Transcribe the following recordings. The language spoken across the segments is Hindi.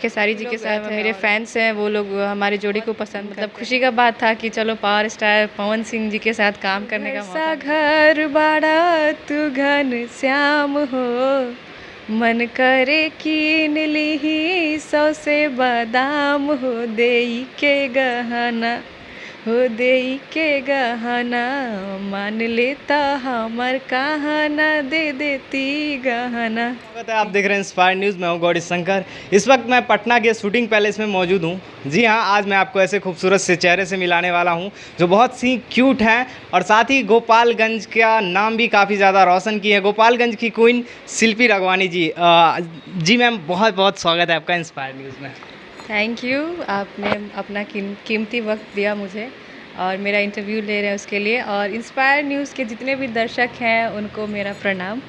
खेसारी जी के साथ मेरे फैंस हैं, वो लोग हमारे जोड़ी को पसंद मतलब खुशी का बात था कि चलो पावर स्टार पवन सिंह जी के साथ काम करने का मौका। घर बाड़ा तू घन श्याम हो, मन करे कीन लीही 100 से बादाम हो, देई के गहना हो, देई के गहना, मान लेता हमर कहाना, दे देती गहना। स्वागत है, आप देख रहे हैं इंस्पायर न्यूज़। मैं हूं गौरी शंकर। इस वक्त मैं पटना के शूटिंग पैलेस में मौजूद हूं। जी हां, आज मैं आपको ऐसे खूबसूरत से चेहरे से मिलाने वाला हूं जो बहुत सी क्यूट हैं और साथ ही गोपालगंज का नाम भी काफ़ी ज़्यादा रोशन की है। गोपालगंज की क्वीन शिल्पी राघवानी जी। जी मैम, बहुत बहुत स्वागत है आपका इंस्पायर न्यूज़ में। थैंक यू, आपने अपना कीमती वक्त दिया मुझे और मेरा इंटरव्यू ले रहे हैं उसके लिए। और इंस्पायर न्यूज़ के जितने भी दर्शक हैं उनको मेरा प्रणाम।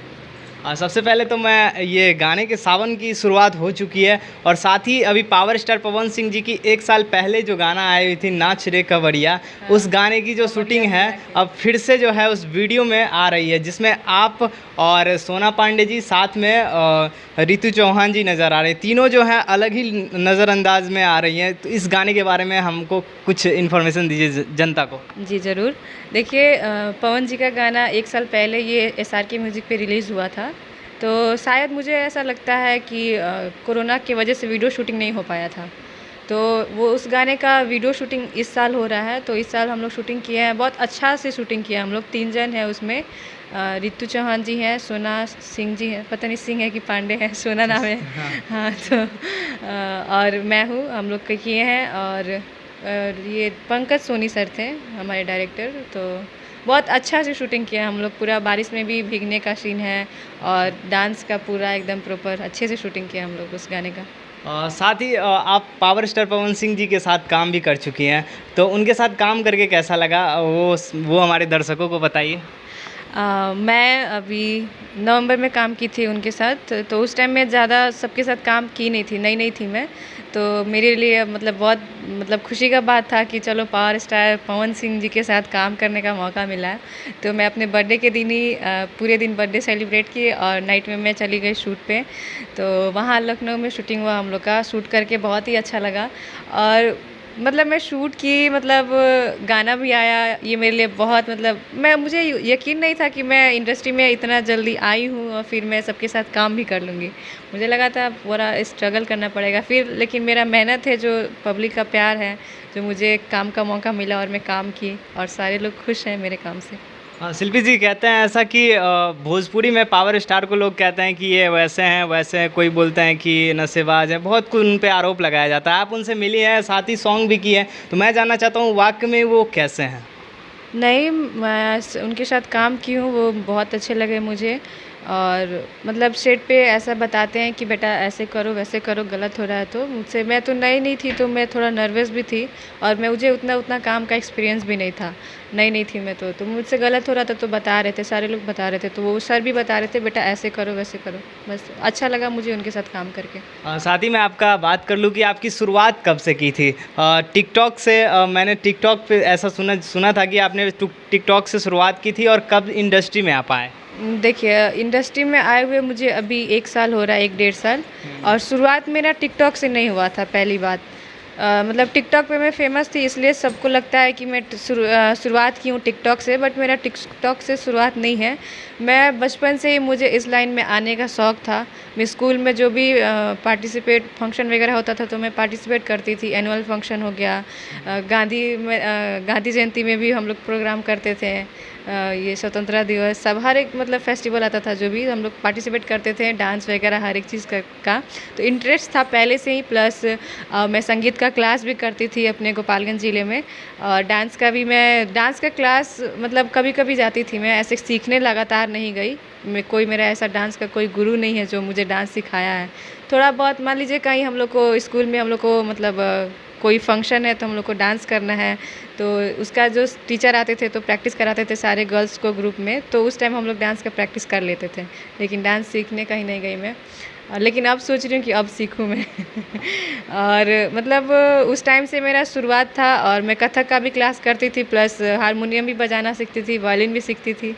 सबसे पहले तो मैं ये गाने के सावन की शुरुआत हो चुकी है और साथ ही अभी पावर स्टार पवन सिंह जी की 1 साल पहले जो गाना आई हुई थी नाच रे कवड़िया, उस गाने की जो शूटिंग है अब फिर से जो है उस वीडियो में आ रही है, जिसमें आप और सोना पांडे जी साथ में रितु चौहान जी नज़र आ रहे हैं। तीनों जो हैं अलग ही नज़रअंदाज में आ रही हैं। तो इस गाने के बारे में हमको कुछ इन्फॉर्मेशन दीजिए जनता को। जी ज़रूर। देखिए, पवन जी का गाना 1 साल पहले ये SRK म्यूज़िक पे रिलीज़ हुआ था। तो शायद मुझे ऐसा लगता है कि कोरोना की वजह से वीडियो शूटिंग नहीं हो पाया था। तो वो उस गाने का वीडियो शूटिंग इस साल हो रहा है। तो इस साल हम लोग शूटिंग किए हैं, बहुत अच्छा से शूटिंग किया है हम लोग। 3 जन हैं उसमें। रितु चौहान जी हैं, सोना सिंह जी हैं, पता नहीं सिंह है कि पांडे हैं, सोना नाम है। हाँ, तो और मैं हूँ, हम लोग के किए हैं। और ये पंकज सोनी सर थे हमारे डायरेक्टर। तो बहुत अच्छा से शूटिंग किया हम लोग। पूरा बारिश में भी भीगने का सीन है और डांस का पूरा एकदम प्रॉपर अच्छे से शूटिंग किया हम लोग उस गाने का। साथ ही आप पावर स्टार पवन सिंह जी के साथ काम भी कर चुकी हैं, तो उनके साथ काम करके कैसा लगा वो हमारे दर्शकों को बताइए। मैं अभी नवंबर में काम की थी उनके साथ। तो उस टाइम में ज़्यादा सबके साथ काम की नहीं थी, नई नई थी मैं। तो मेरे लिए मतलब बहुत मतलब खुशी का बात था कि चलो पावर स्टार पवन सिंह जी के साथ काम करने का मौका मिला। तो मैं अपने बर्थडे के दिन ही पूरे दिन बर्थडे सेलिब्रेट की और नाइट में मैं चली गई शूट पे। तो वहाँ लखनऊ में शूटिंग हुआ हम लोग का। शूट करके बहुत ही अच्छा लगा और मतलब मैं शूट की, मतलब गाना भी आया। ये मेरे लिए बहुत मतलब मुझे यकीन नहीं था कि मैं इंडस्ट्री में इतना जल्दी आई हूँ और फिर मैं सबके साथ काम भी कर लूँगी। मुझे लगा था पूरा स्ट्रगल करना पड़ेगा फिर, लेकिन मेरा मेहनत है, जो पब्लिक का प्यार है, जो मुझे काम का मौका मिला और मैं काम की और सारे लोग खुश हैं मेरे काम से। हाँ, शिल्पी जी कहते हैं ऐसा कि भोजपुरी में पावर स्टार को लोग कहते हैं कि ये वैसे हैं, कोई बोलते हैं कि नशेबाज हैं, बहुत कुछ उन पे आरोप लगाया जाता है। आप उनसे मिली हैं, साथ ही सॉन्ग भी किए हैं, तो मैं जानना चाहता हूँ वाकई में वो कैसे हैं। नहीं, मैं उनके साथ काम की हूँ, वो बहुत अच्छे लगे मुझे। और मतलब सेट पे ऐसा बताते हैं कि बेटा ऐसे करो वैसे करो, गलत हो रहा है तो मुझसे। मैं तो नई नहीं थी तो मैं थोड़ा नर्वस भी थी और मुझे उतना काम का एक्सपीरियंस भी नहीं था, नई थी मैं तो मुझसे गलत हो रहा था तो बता रहे थे, सारे लोग बता रहे थे। तो वो सर भी बता रहे थे बेटा ऐसे करो वैसे करो। बस अच्छा लगा मुझे उनके साथ काम करके। साथ ही मैं आपका बात कर लूँ कि आपकी शुरुआत कब से की थी टिकटॉक से। मैंने टिकटॉक पे ऐसा सुना था कि आपने टिकटॉक से शुरुआत की थी, और कब इंडस्ट्री में आप आए। देखिए, इंडस्ट्री में आए हुए मुझे अभी 1 साल हो रहा है, 1 डेढ़ साल। और शुरुआत मेरा टिकटॉक से नहीं हुआ था। पहली बात मतलब टिकटॉक पे मैं फ़ेमस थी, इसलिए सबको लगता है कि मैं शुरुआत की हूँ टिकटॉक से, बट मेरा टिकटॉक से शुरुआत नहीं है। मैं बचपन से ही मुझे इस लाइन में आने का शौक़ था। मैं स्कूल में जो भी पार्टिसिपेट फंक्शन वगैरह होता था तो मैं पार्टिसिपेट करती थी। एनुअल फंक्शन हो गया, गांधी जयंती में भी हम लोग प्रोग्राम करते थे। ये स्वतंत्रता दिवस, सब हर एक मतलब फेस्टिवल आता था जो भी हम लोग पार्टिसिपेट करते थे, डांस वगैरह हर एक चीज़ का तो इंटरेस्ट था पहले से ही। प्लस मैं संगीत का क्लास भी करती थी अपने गोपालगंज ज़िले में। और डांस का क्लास मतलब कभी कभी जाती थी मैं, ऐसे सीखने लगातार नहीं गई। मेरा ऐसा डांस का कोई गुरु नहीं है जो मुझे डांस सिखाया है। थोड़ा बहुत मान लीजिए कहीं हम लोग को स्कूल में हम लोग को मतलब कोई फंक्शन है तो हम लोग को डांस करना है, तो उसका जो टीचर आते थे तो प्रैक्टिस कराते थे सारे गर्ल्स को ग्रुप में। तो उस टाइम हम लोग डांस का प्रैक्टिस कर लेते थे, लेकिन डांस सीखने कहीं नहीं गई मैं। लेकिन अब सोच रही हूँ कि अब सीखूँ मैं। और मतलब उस टाइम से मेरा शुरुआत था। और मैं कथक का भी क्लास करती थी, प्लस हारमोनियम भी बजाना सीखती थी, वायलिन भी सीखती थी।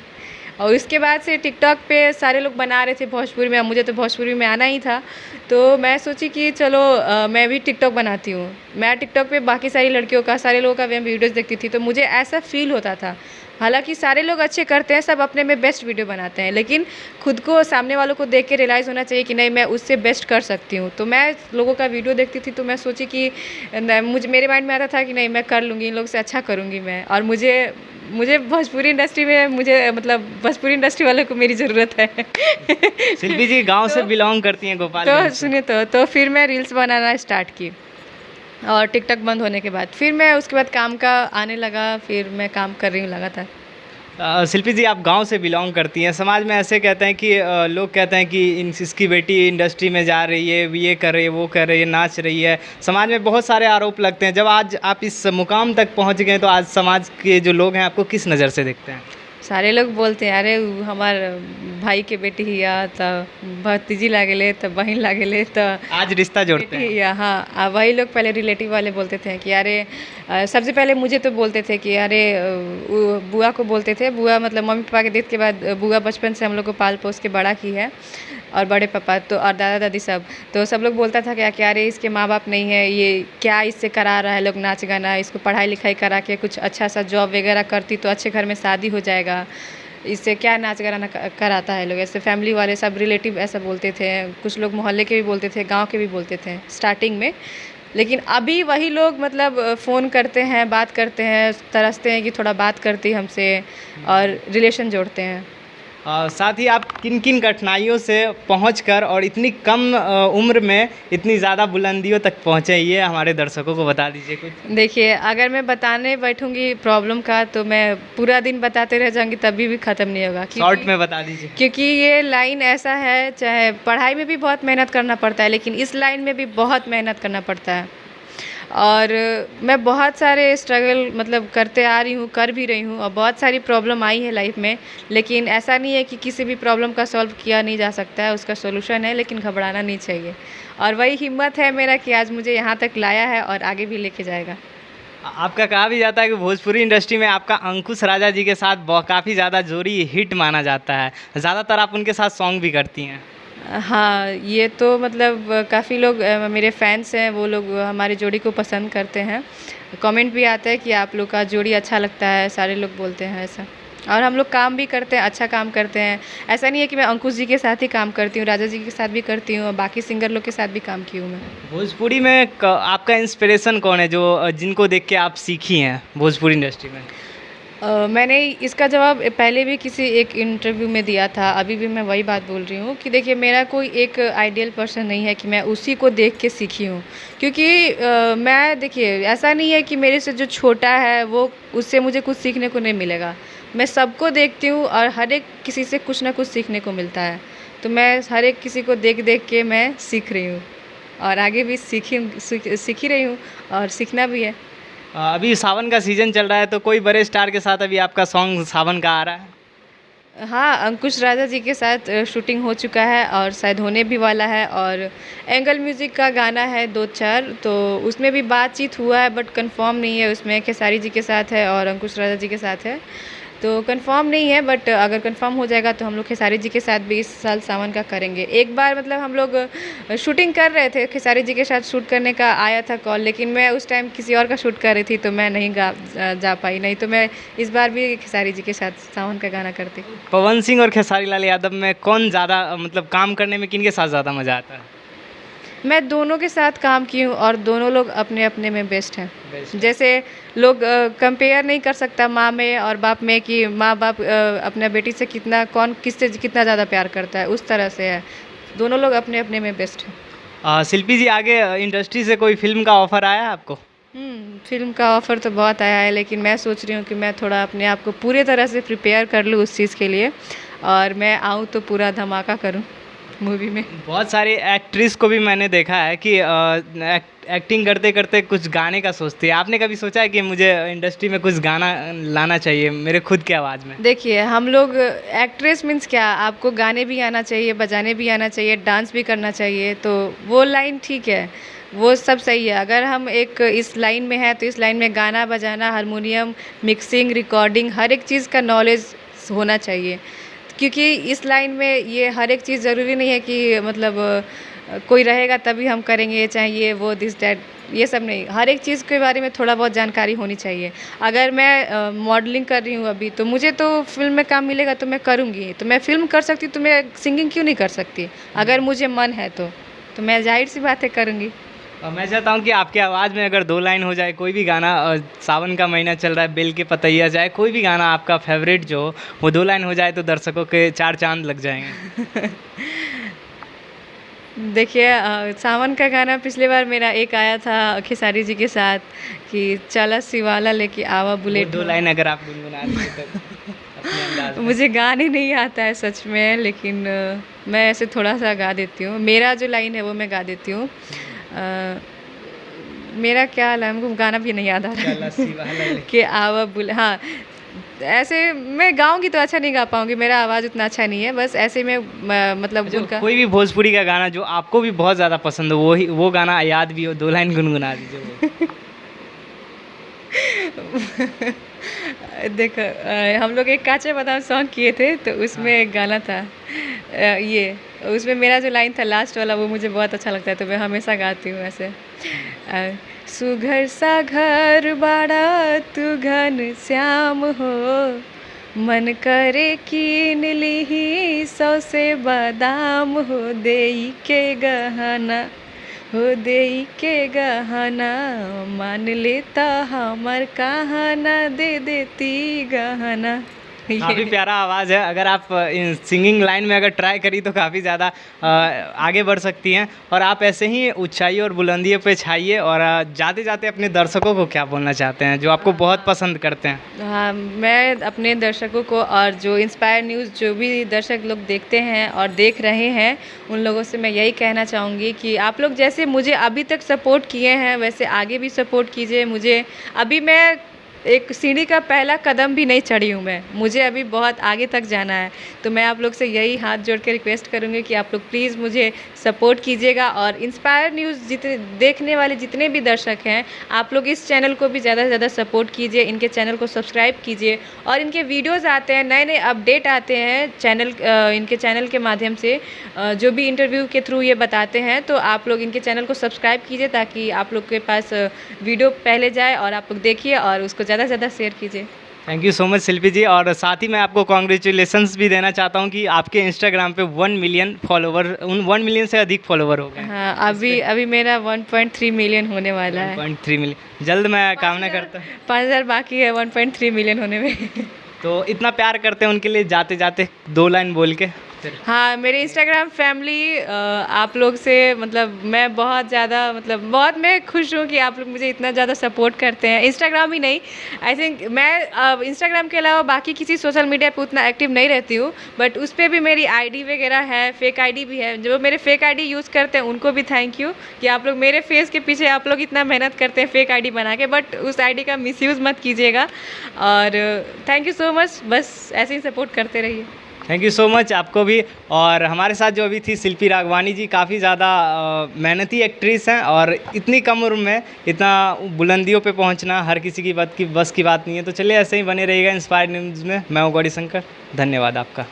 और उसके बाद से टिकटॉक पे सारे लोग बना रहे थे भोजपुरी में, मुझे तो भोजपुरी में आना ही था, तो मैं सोची कि चलो मैं भी टिकटॉक बनाती हूँ। मैं टिकटॉक पे बाकी सारी लड़कियों का, सारे लोगों का मैं वीडियोज़ देखती थी, तो मुझे ऐसा फील होता था, हालांकि सारे लोग अच्छे करते हैं, सब अपने में बेस्ट वीडियो बनाते हैं, लेकिन खुद को सामने वालों को देख के रियलाइज़ होना चाहिए कि नहीं मैं उससे बेस्ट कर सकती हूँ। तो मैं लोगों का वीडियो देखती थी, तो मैं सोची कि मेरे माइंड में आता था कि नहीं मैं कर लूँगी, इन लोग से अच्छा करूँगी मैं। और मुझे मुझे भोजपुरी इंडस्ट्री में मुझे मतलब भोजपुरी इंडस्ट्री वालों को मेरी ज़रूरत है। शिल्पी जी गांव से बिलोंग करती हैं, तो गोपालगंज से। सुनिए, तो फिर मैं रील्स बनाना स्टार्ट की, और टिकटॉक बंद होने के बाद फिर मैं उसके बाद काम का आने लगा, फिर मैं काम कर रही हूँ लगातार। शिल्पी जी आप गांव से बिलोंग करती हैं, समाज में ऐसे कहते हैं कि लोग कहते हैं कि इसकी बेटी इंडस्ट्री में जा रही है, ये कर रही है, वो कर रही है, नाच रही है। समाज में बहुत सारे आरोप लगते हैं। जब आज आप इस मुकाम तक पहुंच गए तो आज समाज के जो लोग हैं आपको किस नज़र से देखते हैं? सारे लोग बोलते हैं अरे उ हमार भाई के बेटी हिया, तो भतीजी लागेले, तो बहन लागेले, तो आज रिश्ता जोड़ते हैं। या हाँ, वही लोग पहले रिलेटिव वाले बोलते थे कि अरे सबसे पहले मुझे तो बोलते थे कि अरे बुआ को बोलते थे, बुआ मतलब मम्मी पापा के डेथ के बाद बुआ बचपन से हम लोग को पाल पोस के बड़ा की है, और बड़े पापा तो और दादा दादी सब, तो सब लोग बोलता था कि अरे इसके माँ बाप नहीं है, ये क्या इससे करा रहा है लोग नाच गाना, इसको पढ़ाई लिखाई करा के कुछ अच्छा सा जॉब वगैरह करती तो अच्छे घर में शादी हो जाएगा, इससे क्या नाच गाना कराता है लोग, ऐसे फैमिली वाले सब रिलेटिव ऐसा बोलते थे। कुछ लोग मोहल्ले के भी बोलते थे, गांव के भी बोलते थे स्टार्टिंग में। लेकिन अभी वही लोग मतलब फ़ोन करते हैं, बात करते हैं, तरसते हैं कि थोड़ा बात करती हमसे, और रिलेशन जोड़ते हैं। साथ ही आप किन किन कठिनाइयों से पहुंचकर और इतनी कम उम्र में इतनी ज़्यादा बुलंदियों तक पहुंचे, ये हमारे दर्शकों को बता दीजिए कुछ। देखिए, अगर मैं बताने बैठूंगी प्रॉब्लम का तो मैं पूरा दिन बताते रह जाऊंगी, तभी भी ख़त्म नहीं होगा। शॉर्ट में बता दीजिए। क्योंकि ये लाइन ऐसा है, चाहे पढ़ाई में भी बहुत मेहनत करना पड़ता है, लेकिन इस लाइन में भी बहुत मेहनत करना पड़ता है। और मैं बहुत सारे स्ट्रगल मतलब करते आ रही हूँ, कर भी रही हूँ, और बहुत सारी प्रॉब्लम आई है लाइफ में, लेकिन ऐसा नहीं है कि किसी भी प्रॉब्लम का सॉल्व किया नहीं जा सकता है, उसका सॉल्यूशन है, लेकिन घबराना नहीं चाहिए। और वही हिम्मत है मेरा कि आज मुझे यहाँ तक लाया है और आगे भी लेके जाएगा। आपका कहा भी जाता है कि भोजपुरी इंडस्ट्री में आपका अंकुश राजा जी के साथ काफ़ी ज़्यादा जोड़ी हिट माना जाता है, ज़्यादातर आप उनके साथ सॉन्ग भी करती हैं। हाँ, ये तो मतलब काफ़ी लोग मेरे फैंस हैं, वो लोग हमारी जोड़ी को पसंद करते हैं। कमेंट भी आता है कि आप लोग का जोड़ी अच्छा लगता है, सारे लोग बोलते हैं ऐसा। और हम लोग काम भी करते हैं, अच्छा काम करते हैं। ऐसा नहीं है कि मैं अंकुश जी के साथ ही काम करती हूँ, राजा जी के साथ भी करती हूँ, और बाकी सिंगर लोग के साथ भी काम की हूँ मैं। भोजपुरी में आपका इंस्पिरेशन कौन है, जो जिनको देख के आप सीखी हैं भोजपुरी इंडस्ट्री में? मैंने इसका जवाब पहले भी किसी एक इंटरव्यू में दिया था, अभी भी मैं वही बात बोल रही हूँ कि देखिए, मेरा कोई एक आइडियल पर्सन नहीं है कि मैं उसी को देख के सीखी हूँ। क्योंकि मैं देखिए, ऐसा नहीं है कि मेरे से जो छोटा है वो उससे मुझे कुछ सीखने को नहीं मिलेगा। मैं सबको देखती हूँ और हर एक किसी से कुछ ना कुछ सीखने को मिलता है। तो मैं हर एक किसी को देख देख के मैं सीख रही हूँ, और आगे भी सीख ही रही हूँ, और सीखना भी है। अभी सावन का सीज़न चल रहा है, तो कोई बड़े स्टार के साथ अभी आपका सॉन्ग सावन का आ रहा है? हाँ, अंकुश राजा जी के साथ शूटिंग हो चुका है, और शायद होने भी वाला है, और एंगल म्यूज़िक का गाना है 2-4, तो उसमें भी बातचीत हुआ है, बट कंफर्म नहीं है। उसमें खेसारी जी के साथ है और अंकुश राजा जी के साथ है, तो कंफर्म नहीं है, बट अगर कंफर्म हो जाएगा तो हम लोग खेसारी जी के साथ भी इस साल सावन का करेंगे। एक बार मतलब हम लोग शूटिंग कर रहे थे, खेसारी जी के साथ शूट करने का आया था कॉल, लेकिन मैं उस टाइम किसी और का शूट कर रही थी, तो मैं नहीं जा पाई। नहीं तो मैं इस बार भी खेसारी जी के साथ सावन का गाना करती। पवन सिंह और खेसारी लाल यादव में कौन ज़्यादा मतलब काम करने में किन के साथ ज़्यादा मज़ा आता है? मैं दोनों के साथ काम की हूँ, और दोनों लोग अपने अपने में बेस्ट हैं। जैसे लोग कंपेयर नहीं कर सकता माँ में और बाप में, कि माँ बाप अपने बेटी से किससे कितना ज़्यादा प्यार करता है, उस तरह से है। दोनों लोग अपने अपने में बेस्ट हैं। शिल्पी जी, आगे इंडस्ट्री से कोई फिल्म का ऑफ़र आया है आपको? फिल्म का ऑफ़र तो बहुत आया है, लेकिन मैं सोच रही हूँ कि मैं थोड़ा अपने आप को पूरी तरह से प्रिपेयर कर लूँ उस चीज़ के लिए, और मैं आऊँ तो पूरा धमाका करूँ मूवी में। बहुत सारी एक्ट्रेस को भी मैंने देखा है कि एक्टिंग करते करते कुछ गाने का सोचती है। आपने कभी सोचा है कि मुझे इंडस्ट्री में कुछ गाना लाना चाहिए मेरे खुद की आवाज़ में? देखिए, हम लोग एक्ट्रेस मीन्स क्या, आपको गाने भी आना चाहिए, बजाने भी आना चाहिए, डांस भी करना चाहिए, तो वो लाइन ठीक है, वो सब सही है। अगर हम एक इस लाइन में हैं तो इस लाइन में गाना बजाना, हारमोनियम, मिक्सिंग, रिकॉर्डिंग, हर एक चीज़ का नॉलेज होना चाहिए। क्योंकि इस लाइन में ये हर एक चीज़ ज़रूरी नहीं है कि मतलब कोई रहेगा तभी हम करेंगे, चाहे ये वो दिस दैट, ये सब नहीं। हर एक चीज़ के बारे में थोड़ा बहुत जानकारी होनी चाहिए। अगर मैं मॉडलिंग कर रही हूँ अभी, तो मुझे तो फ़िल्म में काम मिलेगा तो मैं करूँगी। तो मैं फ़िल्म कर सकती हूँ, तो मैं सिंगिंग क्यों नहीं कर सकती? अगर मुझे मन है तो मैं ज़ाहिर-सी बात है करूँगी। और मैं चाहता हूँ कि आपकी आवाज़ में अगर 2 लाइन हो जाए, कोई भी गाना, सावन का महीना चल रहा है, बेल के पतैया जाए, कोई भी गाना आपका फ़ेवरेट जो हो, वो 2 लाइन हो जाए तो दर्शकों के 4 चाँद लग जाएँगे। देखिए सावन का गाना पिछली बार मेरा एक आया था खेसारी जी के साथ कि चला शिवाला लेके आवा वो बुलेट 2 हो। लाइन अगर आप गुनगुना दें तो अपने अंदाज़ में। मुझे गाने नहीं आता है सच में, लेकिन मैं ऐसे थोड़ा-सा गा देती हूँ। मेरा जो लाइन है वो मैं गा देती हूँ। मेरा क्या लाइन, हमको गाना भी नहीं याद आ रहा चला है शिवाला लेके कि आवा बुले, हाँ, ऐसे मैं गाऊँगी तो अच्छा नहीं गा पाऊँगी, मेरा आवाज़ उतना अच्छा नहीं है। बस ऐसे में मतलब जो उनका कोई भी भोजपुरी का गाना जो आपको भी बहुत ज़्यादा पसंद हो, वो गाना याद भी हो, 2 लाइन गुनगुना दीजिए वो। देखो हम लोग एक काचे बादाम सॉन्ग किए थे, तो उसमें हाँ। एक गाना था ये, उसमें मेरा जो लाइन था लास्ट वाला, वो मुझे बहुत अच्छा लगता है, तो मैं हमेशा गाती हूँ ऐसे। सुघर सा घर बाड़ा तू घन श्याम हो, मन करे कीन लीही 100 से बादाम हो, देई के गहना हो, देई के गहना, मान लेता हमर कहाना, दे देती गहना। काफ़ी ये प्यारा आवाज़ है। अगर आप इन सिंगिंग लाइन में अगर ट्राई करी तो काफ़ी ज़्यादा आगे बढ़ सकती हैं। और आप ऐसे ही ऊंचाई और बुलंदियों पे छाइए। और जाते जाते अपने दर्शकों को क्या बोलना चाहते हैं जो आपको बहुत पसंद करते हैं? हाँ, मैं अपने दर्शकों को और जो इंस्पायर न्यूज़ जो भी दर्शक लोग देखते हैं और देख रहे हैं, उन लोगों से मैं यही कहना चाहूँगी कि आप लोग जैसे मुझे अभी तक सपोर्ट किए हैं, वैसे आगे भी सपोर्ट कीजिए मुझे। अभी मैं एक सीढ़ी का पहला कदम भी नहीं चढ़ी हूँ मैं, मुझे अभी बहुत आगे तक जाना है। तो मैं आप लोग से यही हाथ जोड़ के रिक्वेस्ट करूँगी कि आप लोग प्लीज़ मुझे सपोर्ट कीजिएगा। और इंस्पायर न्यूज़ जितने देखने वाले जितने भी दर्शक हैं, आप लोग इस चैनल को भी ज़्यादा से ज़्यादा सपोर्ट कीजिए, इनके चैनल को सब्सक्राइब कीजिए। और इनके वीडियोज़ आते हैं, नए नए अपडेट आते हैं चैनल, इनके चैनल के माध्यम से जो भी इंटरव्यू के थ्रू ये बताते हैं, तो आप लोग इनके चैनल को सब्सक्राइब कीजिए ताकि आप लोग के पास वीडियो पहले जाए और आप लोग देखिए और उसको ज़्यादा से ज़्यादा शेयर कीजिए। थैंक यू सो मच शिल्पी जी। और साथ ही मैं आपको कॉन्ग्रेचुलेसन्स भी देना चाहता हूँ कि आपके इंस्टाग्राम पे 1 मिलियन फॉलोवर, 1 मिलियन से अधिक फॉलोवर हो गए हैं। हाँ, अभी मेरा 1.3 मिलियन होने वाला है। 1.3 मिलियन जल्द मैं कामना करता हूँ। 5000 बाकी है 1.3 मिलियन होने में। तो इतना प्यार करते हैं उनके लिए जाते जाते 2 लाइन बोल के फिर। हाँ, मेरे इंस्टाग्राम फैमिली आप लोग से मतलब मैं बहुत ज़्यादा मतलब बहुत मैं खुश हूँ कि आप लोग मुझे इतना ज़्यादा सपोर्ट करते हैं। इंस्टाग्राम ही नहीं, आई थिंक मैं इंस्टाग्राम के अलावा बाकी किसी सोशल मीडिया पे उतना एक्टिव नहीं रहती हूँ, बट उस पर भी मेरी आईडी वगैरह है, फेक आईडी भी है। जो मेरे फेक आईडी यूज़ करते हैं उनको भी थैंक यू कि आप लोग मेरे फेस के पीछे आप लोग इतना मेहनत करते हैं फेक आईडी बना के, बट उस आईडी का मिसयूज़ मत कीजिएगा। और थैंक यू सो मच, बस ऐसे ही सपोर्ट करते रहिए। थैंक यू सो मच आपको भी। और हमारे साथ जो अभी थी शिल्पी राघवानी जी, काफ़ी ज़्यादा मेहनती एक्ट्रेस हैं और इतनी कम उम्र में इतना बुलंदियों पे पहुंचना हर किसी की बस की बात नहीं है। तो चलिए ऐसे ही बने रहिएगा इंस्पायर न्यूज़ में। मैं हूँ गौरी शंकर, धन्यवाद आपका।